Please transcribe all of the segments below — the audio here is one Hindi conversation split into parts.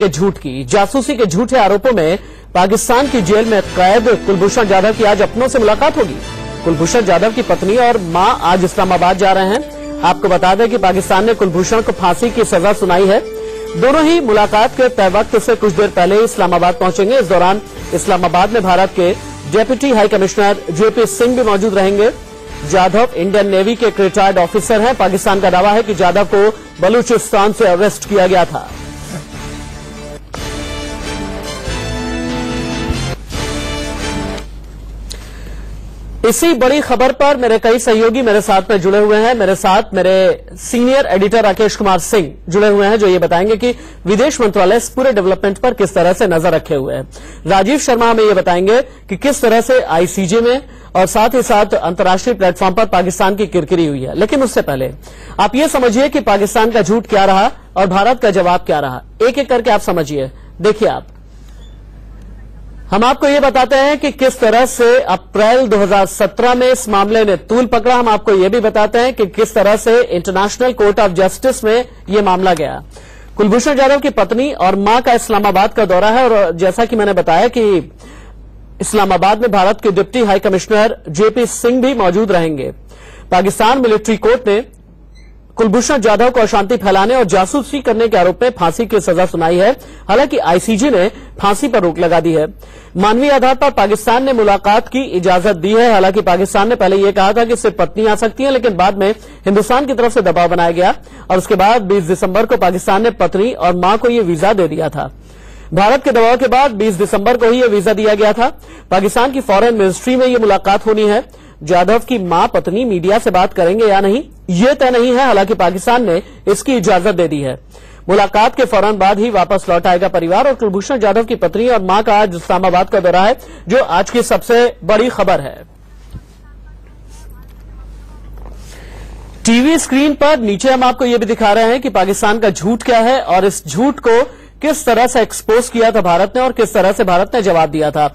के झूठ की। जासूसी के झूठे आरोपों में पाकिस्तान की जेल में कैद कुलभूषण जाधव की आज अपनों से मुलाकात होगी। कुलभूषण जाधव की पत्नी और मां आज इस्लामाबाद जा रहे हैं। आपको बता दें कि पाकिस्तान ने कुलभूषण को फांसी की सजा सुनाई है। दोनों ही मुलाकात के तय वक्त से कुछ देर पहले ही इस्लामाबाद पहुंचेंगे। इस दौरान इस्लामाबाद में भारत के deputy high commissioner JP Singh भी मौजूद रहेंगे। जाधव इंडियन नेवी के रिटायर्ड ऑफिसर हैं। पाकिस्तान का दावा है कि जाधव को बलूचिस्तान से अरेस्ट किया गया था। इसी बड़ी खबर पर मेरे कई सहयोगी मेरे साथ में जुड़े हुए हैं। मेरे साथ मेरे सीनियर एडिटर राकेश कुमार सिंह जुड़े हुए हैं, जो ये बताएंगे कि विदेश मंत्रालय इस पूरे डेवलपमेंट पर किस तरह से नजर रखे हुए है। राजीव शर्मा हमें ये बताएंगे कि किस तरह से आईसीजे में और साथ ही साथ अंतर्राष्ट्रीय प्लेटफॉर्म पर पाकिस्तान की किरकिरी हुई है। लेकिन उससे पहले आप ये समझिए कि पाकिस्तान का झूठ क्या रहा और भारत का जवाब क्या रहा। एक एक करके आप समझिए। देखिए, हम आपको ये बताते हैं कि किस तरह से अप्रैल 2017 में इस मामले ने तूल पकड़ा। हम आपको ये भी बताते हैं कि किस तरह से इंटरनेशनल कोर्ट ऑफ जस्टिस में ये मामला गया। कुलभूषण जाधव की पत्नी और मां का इस्लामाबाद का दौरा है और जैसा कि मैंने बताया कि इस्लामाबाद में भारत के deputy high commissioner JP Singh भी मौजूद रहेंगे। पाकिस्तान मिलिट्री कोर्ट ने कुलभूषण जाधव को अशांति फैलाने और जासूसी करने के आरोप में फांसी की सजा सुनाई है। हालांकि आईसीजे ने फांसी पर रोक लगा दी है। मानवीय आधार पर पाकिस्तान ने मुलाकात की इजाजत दी है। हालांकि पाकिस्तान ने पहले यह कहा था कि सिर्फ पत्नी आ सकती है, लेकिन बाद में हिंदुस्तान की तरफ से दबाव बनाया गया और उसके बाद 20 दिसंबर को पाकिस्तान ने पत्नी और मां को यह वीजा दे दिया था। भारत के दबाव के बाद 20 दिसंबर को ही यह वीजा दिया गया था। पाकिस्तान की फॉरेन मिनिस्ट्री में यह मुलाकात होनी है। जाधव की मां पत्नी मीडिया से बात करेंगे या नहीं, ये तय नहीं है। हालांकि पाकिस्तान ने इसकी इजाजत दे दी है। मुलाकात के फौरन बाद ही वापस लौट आएगा परिवार। और कुलभूषण जाधव की पत्नी और मां का आज इस्लामाबाद का दौरा है, जो आज की सबसे बड़ी खबर है। टीवी स्क्रीन पर नीचे हम आपको यह भी दिखा रहे हैं कि पाकिस्तान का झूठ क्या है और इस झूठ को किस तरह से एक्सपोज किया था भारत ने और किस तरह से भारत ने जवाब दिया था।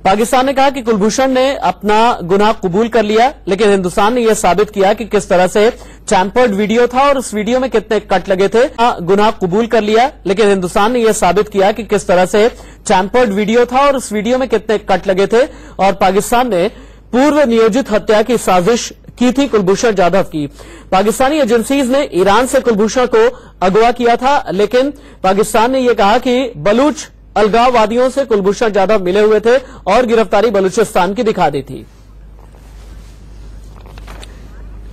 पाकिस्तान ने कहा कि कुलभूषण ने अपना गुनाह कबूल कर लिया, लेकिन हिंदुस्तान ने यह साबित किया कि किस तरह से टैंपर्ड वीडियो था और उस वीडियो में कितने कट लगे थे। गुनाह कबूल कर लिया, लेकिन हिंदुस्तान ने यह साबित किया कि किस तरह से टैंपर्ड वीडियो था और उस वीडियो में कितने कट लगे थे। और पाकिस्तान ने पूर्व नियोजित हत्या की साजिश की थी कुलभूषण जाधव की। पाकिस्तानी एजेंसीज ने ईरान से कुलभूषण को अगवा किया था, लेकिन पाकिस्तान ने यह कहा कि बलूच अलगाववादियों से कुलभूषण जाधव मिले हुए थे और गिरफ्तारी बलूचिस्तान की दिखा दी थी।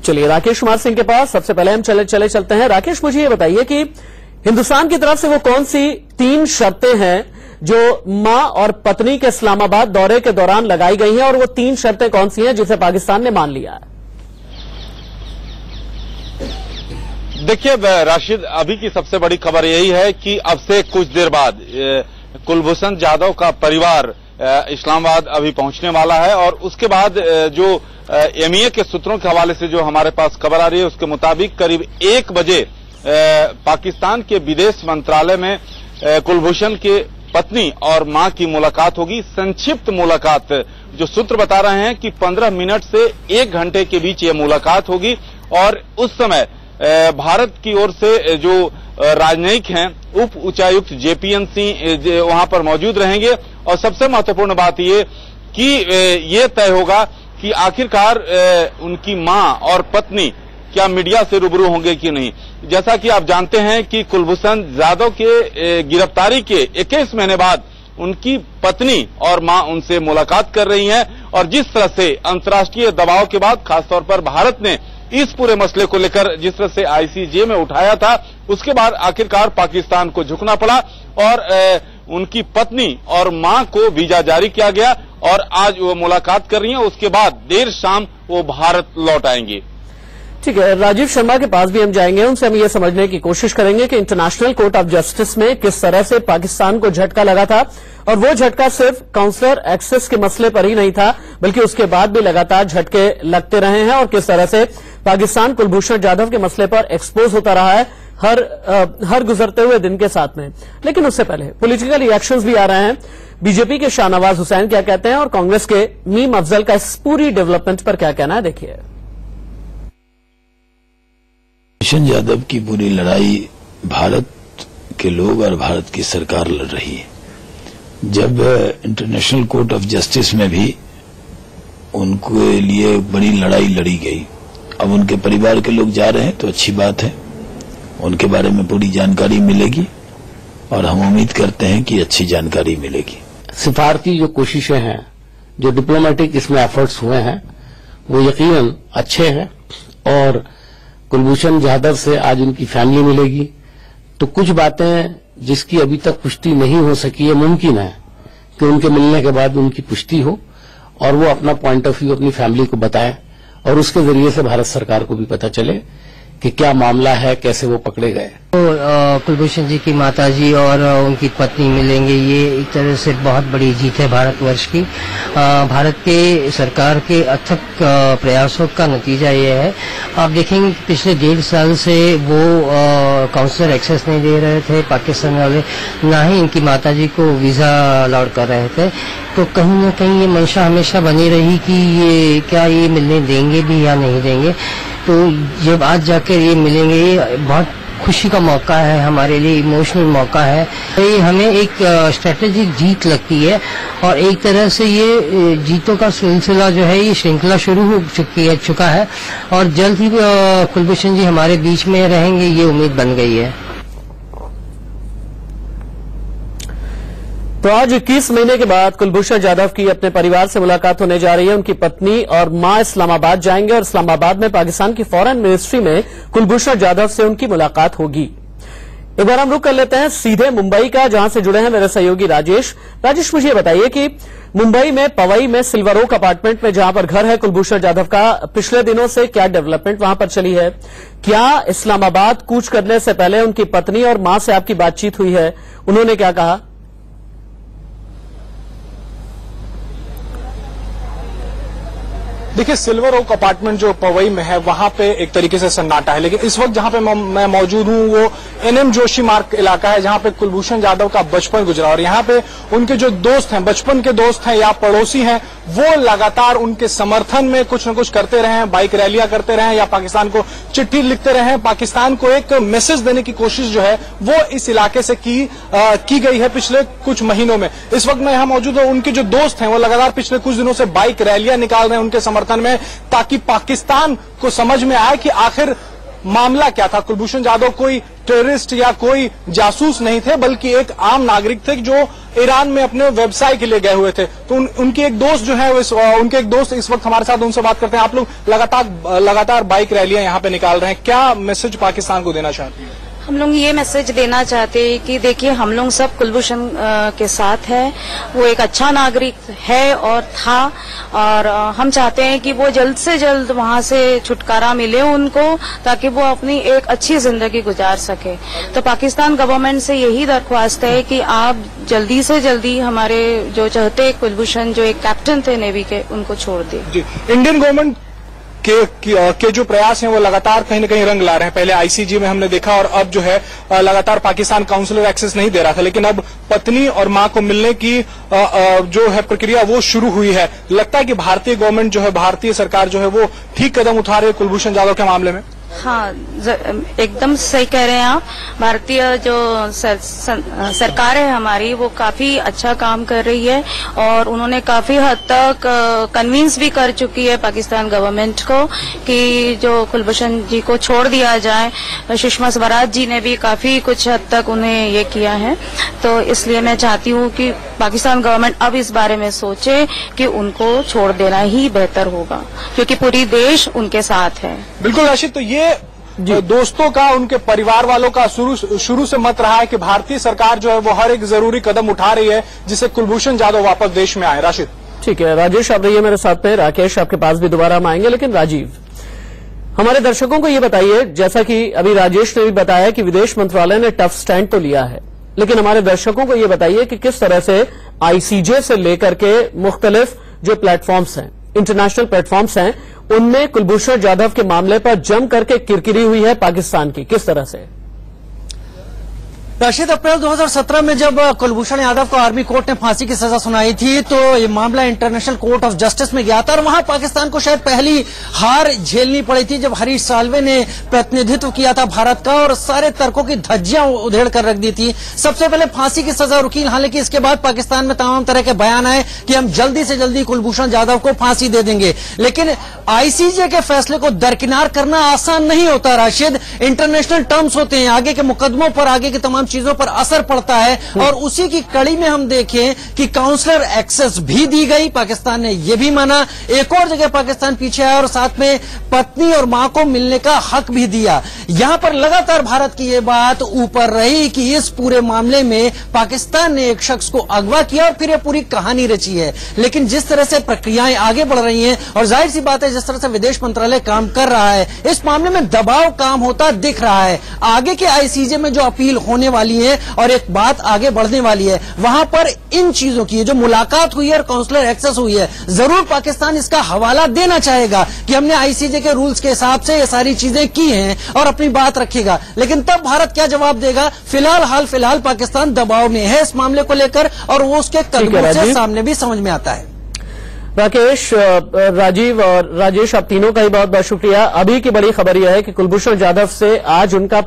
चलिए राकेश कुमार सिंह के पास सबसे पहले हम चलते हैं। राकेश, मुझे ये बताइए कि हिंदुस्तान की तरफ से वो कौन सी 3 शर्तें हैं जो मां और पत्नी के इस्लामाबाद दौरे के दौरान लगाई गई हैं और वो 3 शर्तें कौन सी हैं जिसे पाकिस्तान ने मान लिया है? देखिए राशिद, अभी की सबसे बड़ी खबर यही है कि अब से कुछ देर बाद कुलभूषण जाधव का परिवार इस्लामाबाद अभी पहुंचने वाला है और उसके बाद जो एमईए के सूत्रों के हवाले से जो हमारे पास खबर आ रही है उसके मुताबिक करीब 1 बजे पाकिस्तान के विदेश मंत्रालय में कुलभूषण के पत्नी और मां की मुलाकात होगी। संक्षिप्त मुलाकात, जो सूत्र बता रहे हैं कि 15 मिनट से 1 घंटे के बीच ये मुलाकात होगी और उस समय भारत की ओर से जो राजनयिक हैं उप उच्चायुक्त जेपीएन सिंह वहां पर मौजूद रहेंगे। और सबसे महत्वपूर्ण बात ये कि ये तय होगा कि आखिरकार उनकी मां और पत्नी क्या मीडिया से रूबरू होंगे कि नहीं। जैसा कि आप जानते हैं कि कुलभूषण जाधव के गिरफ्तारी के 21 महीने बाद उनकी पत्नी और मां उनसे मुलाकात कर रही हैं और जिस तरह से अंतर्राष्ट्रीय दबाव के बाद खासतौर पर भारत ने इस पूरे मसले को लेकर जिस तरह से आईसीजे में उठाया था, उसके बाद आखिरकार पाकिस्तान को झुकना पड़ा और उनकी पत्नी और मां को वीजा जारी किया गया और आज वो मुलाकात कर रही हैं। उसके बाद देर शाम वो भारत लौट आएंगी। ठीक है, राजीव शर्मा के पास भी हम जाएंगे। उनसे हम ये समझने की कोशिश करेंगे कि इंटरनेशनल कोर्ट ऑफ जस्टिस में किस तरह से पाकिस्तान को झटका लगा था और वो झटका सिर्फ काउंसलर एक्सेस के मसले पर ही नहीं था, बल्कि उसके बाद भी लगातार झटके लगते रहे हैं और किस तरह से पाकिस्तान कुलभूषण जाधव के मसले पर एक्सपोज होता रहा है हर गुजरते हुए दिन के साथ में। लेकिन उससे पहले पॉलिटिकल रिएक्शंस भी आ रहे हैं। बीजेपी के शाहनवाज हुसैन क्या कहते हैं और कांग्रेस के मीम अफजल का इस पूरी डेवलपमेंट पर क्या कहना है, देखिए। कुलभूषण जाधव की पूरी लड़ाई भारत के लोग और भारत की सरकार लड़ रही है। जब इंटरनेशनल कोर्ट ऑफ जस्टिस में भी उनके लिए बड़ी लड़ाई लड़ी गई, अब उनके परिवार के लोग जा रहे हैं तो अच्छी बात है, उनके बारे में पूरी जानकारी मिलेगी और हम उम्मीद करते हैं कि अच्छी जानकारी मिलेगी। सिफारती जो कोशिशें हैं, जो डिप्लोमेटिक इसमें एफर्ट्स हुए हैं, वो यकीनन अच्छे हैं और कुलभूषण जाधव से आज उनकी फैमिली मिलेगी तो कुछ बातें जिसकी अभी तक पुष्टि नहीं हो सकी है, मुमकिन है कि उनके मिलने के बाद उनकी पुष्टि हो और वो अपना पॉइंट ऑफ व्यू अपनी फैमिली को बताएं और उसके जरिए से भारत सरकार को भी पता चले कि क्या मामला है, कैसे वो पकड़े गए। तो कुलभूषण जी की माताजी और उनकी पत्नी मिलेंगे, ये एक तरह से बहुत बड़ी जीत है भारतवर्ष की। भारत के सरकार के अथक प्रयासों का नतीजा ये है। आप देखेंगे कि पिछले 1.5 साल से वो काउंसलर एक्सेस नहीं दे रहे थे पाकिस्तान वाले, ना ही इनकी माताजी को वीजा अलाउड कर रहे थे। तो कहीं न कहीं ये मंशा हमेशा बनी रही कि ये क्या ये मिलने देंगे भी या नहीं देंगे। तो जब आज जाकर ये मिलेंगे, ये बहुत खुशी का मौका है हमारे लिए, इमोशनल मौका है। ये हमें एक स्ट्रेटेजिक जीत लगती है और एक तरह से ये जीतों का सिलसिला जो है, ये श्रृंखला शुरू हो चुका है और जल्द ही कुलभूषण जी हमारे बीच में रहेंगे, ये उम्मीद बन गई है। तो आज 21 महीने के बाद कुलभूषण जाधव की अपने परिवार से मुलाकात होने जा रही है। उनकी पत्नी और मां इस्लामाबाद जाएंगे और इस्लामाबाद में पाकिस्तान की फॉरेन मिनिस्ट्री में कुलभूषण जाधव से उनकी मुलाकात होगी। एक बार हम रुक कर लेते हैं सीधे मुंबई का, जहां से जुड़े हैं मेरे सहयोगी राजेश। राजेश, मुझे बताइए कि मुंबई में पवई में सिल्वर ओक अपार्टमेंट में जहां पर घर है कुलभूषण जाधव का, पिछले दिनों से क्या डेवलपमेंट वहां पर चली है? क्या इस्लामाबाद कूच करने से पहले उनकी पत्नी और मां से आपकी बातचीत हुई है? उन्होंने क्या कहा? देखिए, सिल्वर ओक अपार्टमेंट जो पवई में है वहां पे एक तरीके से सन्नाटा है, लेकिन इस वक्त जहां पे मैं मौजूद हूं वो एनएम जोशी मार्ग इलाका है, जहां पे कुलभूषण जाधव का बचपन गुजरा और यहाँ पे उनके जो दोस्त हैं, बचपन के दोस्त हैं या पड़ोसी हैं, वो लगातार उनके समर्थन में कुछ न कुछ करते रहे हैं, बाइक रैलियां करते रहे हैं या पाकिस्तान को चिट्ठी लिखते रहे हैं। पाकिस्तान को एक मैसेज देने की कोशिश जो है वो इस इलाके से की गई है पिछले कुछ महीनों में। इस वक्त मैं यहाँ मौजूद हूं, उनके जो दोस्त हैं वो लगातार पिछले कुछ दिनों से बाइक रैलियां निकाल रहे हैं उनके समर्थन में, ताकि पाकिस्तान को समझ में आए कि आखिर मामला क्या था। कुलभूषण जाधव कोई टेररिस्ट या कोई जासूस नहीं थे, बल्कि एक आम नागरिक थे जो ईरान में अपने व्यवसाय के लिए गए हुए थे। तो उनके एक दोस्त जो है, उनके एक दोस्त इस वक्त हमारे साथ, उनसे बात करते हैं। आप लोग लगातार बाइक रैलियां यहाँ पे निकाल रहे हैं, क्या मैसेज पाकिस्तान को देना चाहते हैं? हम लोग ये मैसेज देना चाहते हैं कि देखिए, हम लोग सब कुलभूषण के साथ हैं। वो एक अच्छा नागरिक है और था, और हम चाहते हैं कि वो जल्द से जल्द वहां से छुटकारा मिले उनको, ताकि वो अपनी एक अच्छी जिंदगी गुजार सके। तो पाकिस्तान गवर्नमेंट से यही दरख्वास्त है कि आप जल्दी से जल्दी हमारे जो चाहते कुलभूषण, जो एक कैप्टन थे नेवी के, उनको छोड़ दें। जी, इंडियन गवर्नमेंट के जो प्रयास हैं वो लगातार कहीं न कहीं रंग ला रहे हैं। पहले आईसीजे में हमने देखा और अब जो है लगातार पाकिस्तान काउंसलर एक्सेस नहीं दे रहा था, लेकिन अब पत्नी और मां को मिलने की जो है प्रक्रिया वो शुरू हुई है। लगता है कि भारतीय गवर्नमेंट जो है, भारतीय सरकार जो है वो ठीक कदम उठा रही है कुलभूषण जाधव के मामले में। हाँ, एकदम सही कह रहे हैं आप। भारतीय जो सरकार है हमारी, वो काफी अच्छा काम कर रही है और उन्होंने काफी हद तक कन्विंस भी कर चुकी है पाकिस्तान गवर्नमेंट को कि जो कुलभूषण जी को छोड़ दिया जाए। सुषमा स्वराज जी ने भी काफी कुछ हद तक उन्हें ये किया है। तो इसलिए मैं चाहती हूँ कि पाकिस्तान गवर्नमेंट अब इस बारे में सोचे कि उनको छोड़ देना ही बेहतर होगा, क्योंकि पूरी देश उनके साथ है। बिल्कुल राशिद, तो ये दोस्तों का, उनके परिवार वालों का शुरू से मत रहा है कि भारतीय सरकार जो है वो हर एक जरूरी कदम उठा रही है जिससे कुलभूषण जाधव वापस देश में आए। राशिद, ठीक है। राजेश, आप रहिए मेरे साथ में। राकेश, आपके पास भी दोबारा हम आएंगे, लेकिन राजीव, हमारे दर्शकों को ये बताइए, जैसा कि अभी राजेश ने भी बताया कि विदेश मंत्रालय ने टफ स्टैंड तो लिया है, लेकिन हमारे दर्शकों को ये बताइए कि किस तरह से आईसीजे से लेकर के मुख्तलिफ जो प्लेटफॉर्म्स हैं, इंटरनेशनल प्लेटफॉर्म्स हैं, उनमें कुलभूषण जाधव के मामले पर जम करके किरकिरी हुई है पाकिस्तान की, किस तरह से? राशिद, अप्रैल 2017 में जब कुलभूषण यादव को आर्मी कोर्ट ने फांसी की सजा सुनाई थी तो ये मामला इंटरनेशनल कोर्ट ऑफ जस्टिस में गया था और वहां पाकिस्तान को शायद पहली हार झेलनी पड़ी थी जब हरीश साल्वे ने प्रतिनिधित्व किया था भारत का और सारे तर्कों की धज्जियां उधेड़ कर रख दी थी। सबसे पहले फांसी की सजा रुकी, हालांकि इसके बाद पाकिस्तान में तमाम तरह के बयान आए कि हम जल्दी से जल्दी कुलभूषण जाधव को फांसी दे देंगे, लेकिन आईसीजे के फैसले को दरकिनार करना आसान नहीं होता। राशिद, इंटरनेशनल टर्म्स होते हैं, आगे के मुकदमों पर, आगे की तमाम चीजों पर असर पड़ता है और उसी की कड़ी में हम देखें कि काउंसलर एक्सेस भी दी गई, पाकिस्तान ने यह भी माना, एक और जगह पाकिस्तान पीछे आया और साथ में पत्नी और मां को मिलने का हक भी दिया। यहां पर लगातार भारत की यह बात ऊपर रही कि इस पूरे मामले में पाकिस्तान ने एक शख्स को अगवा किया और फिर यह पूरी कहानी रची है। लेकिन जिस तरह से प्रक्रियाएं आगे बढ़ रही हैं और जाहिर सी बात है जिस तरह से विदेश मंत्रालय काम कर रहा है, इस मामले में दबाव काम होता दिख रहा है। आगे के आईसीजे में जो अपील होने वाली है और एक बात आगे बढ़ने वाली है, वहां पर इन चीजों की जो मुलाकात हुई है और काउंसलर एक्सेस हुई है, जरूर पाकिस्तान इसका हवाला देना चाहेगा कि हमने आईसीजे के रूल्स के हिसाब से ये सारी चीजें की हैं और अपनी बात रखेगा। लेकिन तब भारत क्या जवाब देगा? फिलहाल पाकिस्तान दबाव में है इस मामले को लेकर और वो उसके कदमों से सामने भी समझ में आता है। राकेश, राजीव और राजेश, आप तीनों का ही बहुत बहुत शुक्रिया। अभी की बड़ी खबर यह है कि कुलभूषण जाधव से आज उनका